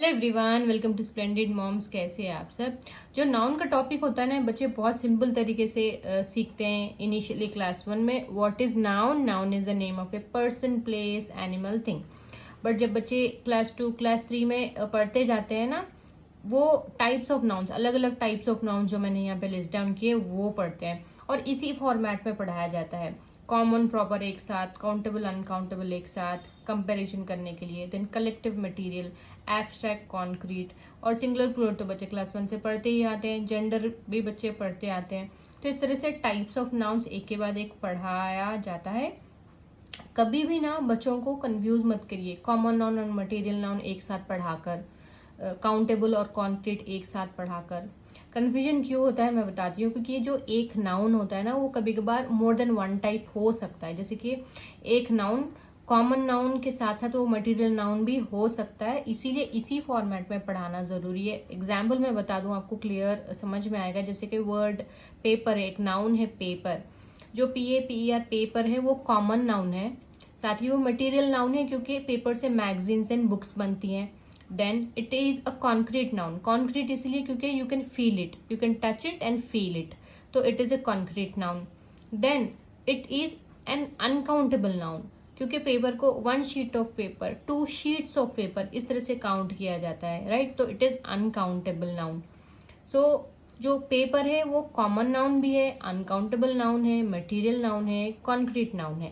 Hello everyone, welcome to splendid moms. कैसे हैं आप सब। जो नाउन का टॉपिक होता है ना, बच्चे बहुत सिंपल तरीके से सीखते हैं इनिशियली क्लास 1 में। What is noun? Noun is the name of a person, place, animal, thing. But जब बच्चे क्लास 2 क्लास 3 में पढ़ते जाते हैं ना, वो टाइप्स ऑफ नाउन्स, अलग अलग टाइप्स ऑफ नाउन जो मैंने यहाँ पे लिस्ट डाउन किए वो पढ़ते हैं, और इसी फॉर्मेट में पढ़ाया जाता है। कॉमन प्रॉपर एक साथ, काउंटेबल अनकाउंटेबल एक साथ, कंपैरिजन करने के लिए, then collective material, abstract, concrete, और सिंगुलर प्लूरल तो बच्चे क्लास 1 से पढ़ते ही आते हैं, जेंडर भी बच्चे पढ़ते आते हैं। तो इस तरह से टाइप्स ऑफ नाउन्स एक के बाद एक पढ़ाया जाता है। कभी भी ना बच्चों को कंफ्यूज मत करिए कॉमन नाउन और मटेरियल नाउन एक साथ पढ़ाकर, काउंटेबल और कॉन्क्रीट एक साथ पढ़ाकर। कन्फ्यूजन क्यों होता है मैं बताती हूँ, क्योंकि ये जो एक नाउन होता है ना, वो कभी कभार मोर देन वन टाइप हो सकता है। जैसे कि एक नाउन कॉमन नाउन के साथ साथ वो मटेरियल नाउन भी हो सकता है, इसीलिए इसी फॉर्मेट में पढ़ाना जरूरी है। एग्जाम्पल मैं बता दूं, आपको क्लियर समझ में आएगा। जैसे कि वर्ड पेपर है, एक नाउन है पेपर। जो PAPER पेपर है वो कॉमन नाउन है, साथ ही वो मटेरियल नाउन है क्योंकि पेपर से मैगजीन्स एंड बुक्स बनती हैं। Then it is a concrete noun. Concrete इसलिए क्योंकि you can feel it, you can touch it and feel it, तो it is a concrete noun. Then it is an uncountable noun, क्योंकि paper को 1 sheet of paper, 2 sheets of paper इस तरह से count किया जाता है, राइट। तो it is uncountable noun. So जो पेपर है वो कॉमन नाउन भी है, अनकाउंटेबल नाउन है, मटेरियल नाउन है, कॉन्क्रीट नाउन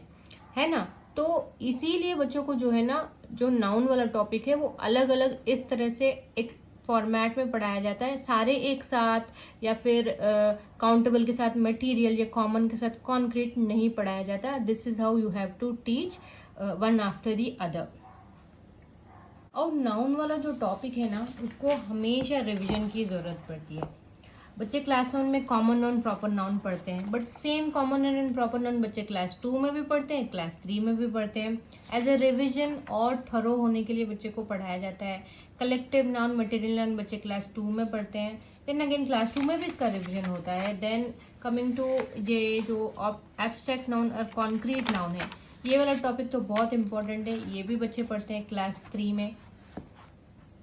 है ना। तो इसीलिए बच्चों को जो है ना, जो नाउन वाला टॉपिक है वो अलग अलग इस तरह से एक फॉर्मेट में पढ़ाया जाता है, सारे एक साथ या फिर काउंटेबल के साथ मटेरियल या कॉमन के साथ कॉन्क्रीट नहीं पढ़ाया जाता। This is how you have to teach one after the other. और नाउन वाला जो टॉपिक है ना, उसको हमेशा रिवीजन की जरूरत पड़ती है। बच्चे क्लास 1 में कॉमन नाउन प्रॉपर नाउन पढ़ते हैं, but same common noun and proper noun बच्चे क्लास 2 में भी पढ़ते हैं, क्लास 3 में भी पढ़ते हैं। एज ए रिविजन और थरो होने के लिए बच्चे को पढ़ाया जाता है। कलेक्टिव नाउन, मटेरियल नाउन बच्चे क्लास 2 में पढ़ते हैं, देन अगेन क्लास 2 में भी इसका रिविजन होता है। देन कमिंग टू ये जो एब्स्ट्रैक्ट नाउन और कॉन्क्रीट नाउन है, ये वाला टॉपिक तो बहुत इंपॉर्टेंट है, ये भी बच्चे पढ़ते हैं क्लास 3 में।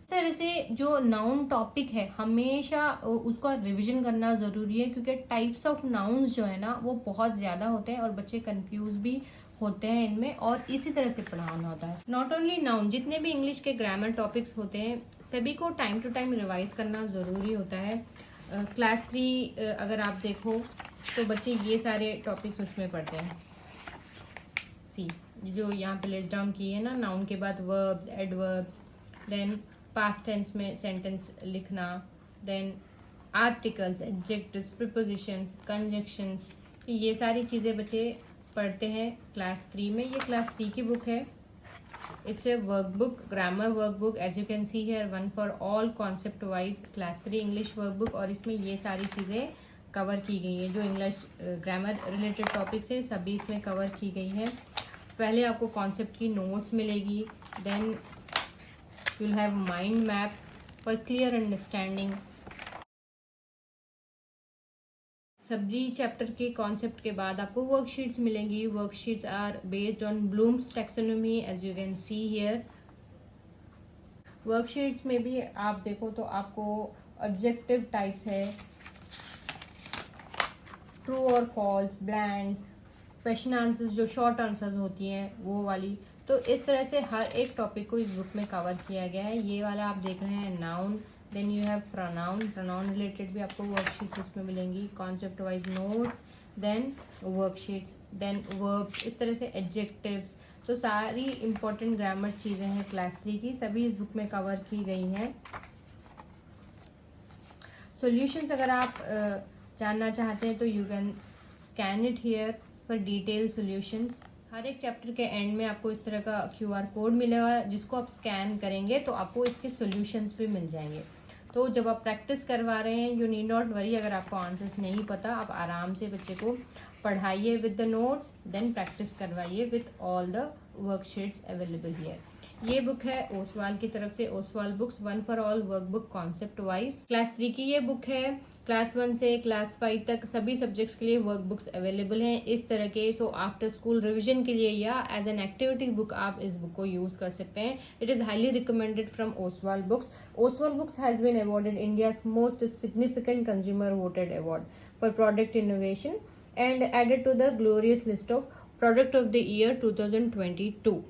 इस तरह से जो नाउन टॉपिक है हमेशा उसका रिवीजन करना जरूरी है, क्योंकि टाइप्स ऑफ नाउन्स जो है ना वो बहुत ज्यादा होते हैं और बच्चे कंफ्यूज भी होते हैं इनमें, और इसी तरह से पढ़ाना होता है। नॉट ओनली नाउन, जितने भी इंग्लिश के ग्रामर टॉपिक्स होते हैं सभी को टाइम टू टाइम रिवाइज करना जरूरी होता है। क्लास 3 अगर आप देखो तो बच्चे ये सारे टॉपिक्स उसमें पढ़ते हैं। सी जो यहाँ पे लिस्ट डाउन की है ना, नाउन के बाद verbs, adverbs, then past tense में सेंटेंस लिखना, then articles, adjectives, prepositions, conjunctions, ये सारी चीज़ें बच्चे पढ़ते हैं क्लास 3 में। ये क्लास 3 की बुक है। It's a workbook, grammar workbook, as you can see here, one for all, concept wise class 3 English workbook, और इसमें ये सारी चीज़ें कवर की गई है। जो इंग्लिश ग्रामर रिलेटेड टॉपिक्स है सभी इसमें कवर की गई है। पहले आपको कॉन्सेप्ट की नोट्स मिलेगी, then you'll have mind map for clear understanding। सब्जी चैप्टर के कॉन्सेप्ट के बाद आपको वर्कशीट्स मिलेंगी। Worksheets are based on Bloom's taxonomy, as you can see here. Worksheets में भी आप देखो तो आपको ऑब्जेक्टिव टाइप्स है, ट्रू और फॉल्स, ब्लैंक्स, क्वेश्चन आंसर्स, जो शॉर्ट आंसर्स होती हैं वो वाली। तो इस तरह से हर एक टॉपिक को इस बुक में कवर किया गया है। ये वाला आप देख रहे हैं noun, then you have pronoun, pronoun related भी आपको वर्कशीट्स इसमें मिलेंगी, concept wise notes, then worksheets, then verbs, इस तरह से एडजेक्टिव्स। तो सारी इंपॉर्टेंट ग्रामर चीज़ें हैं क्लास 3 की, सभी इस बुक में कवर की गई हैं। सॉल्यूशंस अगर आप जानना चाहते हैं तो you can scan it here for detail solutions. हर एक चैप्टर के एंड में आपको इस तरह का QR कोड मिलेगा, जिसको आप स्कैन करेंगे तो आपको इसके सॉल्यूशंस भी मिल जाएंगे। तो जब आप प्रैक्टिस करवा रहे हैं, यू नीड नॉट वरी, अगर आपको आंसर्स नहीं पता आप आराम से बच्चे को पढ़ाइए with the notes, then practice करवाइए with all the worksheets available here. ये बुक है ओसवाल की तरफ से, Oswal books, one for all workbook concept wise. Class 3 की ये बुक है। क्लास 1 से क्लास 5 तक सभी सब्जेक्ट्स के लिए वर्कबुक्स अवेलेबल हैं इस तरह के। सो आफ्टर स्कूल रिविजन के लिए या एज एन एक्टिविटी बुक आप इस बुक को यूज कर सकते हैं। It is highly recommended from Oswaal books. Oswaal books has been awarded India's most significant consumer voted award for product innovation and added to the glorious list of product of the year 2022।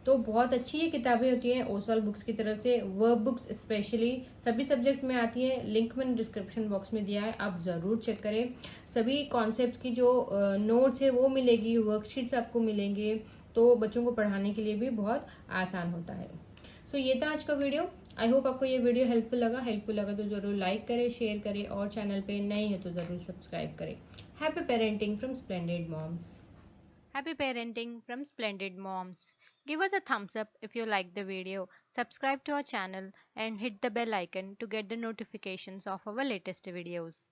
तो बहुत अच्छी ये किताबें होती हैं ओसवाल बुक्स की तरफ से। वर्ब बुक्स स्पेशली सभी सब्जेक्ट में आती है। लिंक मैंने डिस्क्रिप्शन बॉक्स में दिया है, आप ज़रूर चेक करें। सभी कॉन्सेप्ट की जो नोट्स है वो मिलेगी, वर्कशीट्स आपको मिलेंगे, तो बच्चों को पढ़ाने के लिए भी बहुत आसान होता है। सो ये था आज का वीडियो। आई होप आपको ये वीडियो हेल्पफुल लगा तो ज़रूर लाइक करें, शेयर करें और चैनल पे नए हैं तो ज़रूर सब्सक्राइब करें। Happy parenting from splendid moms. Happy parenting from Splendid Moms. Give us a thumbs up if you like the video, subscribe to our channel and hit the bell icon to get the notifications of our latest videos.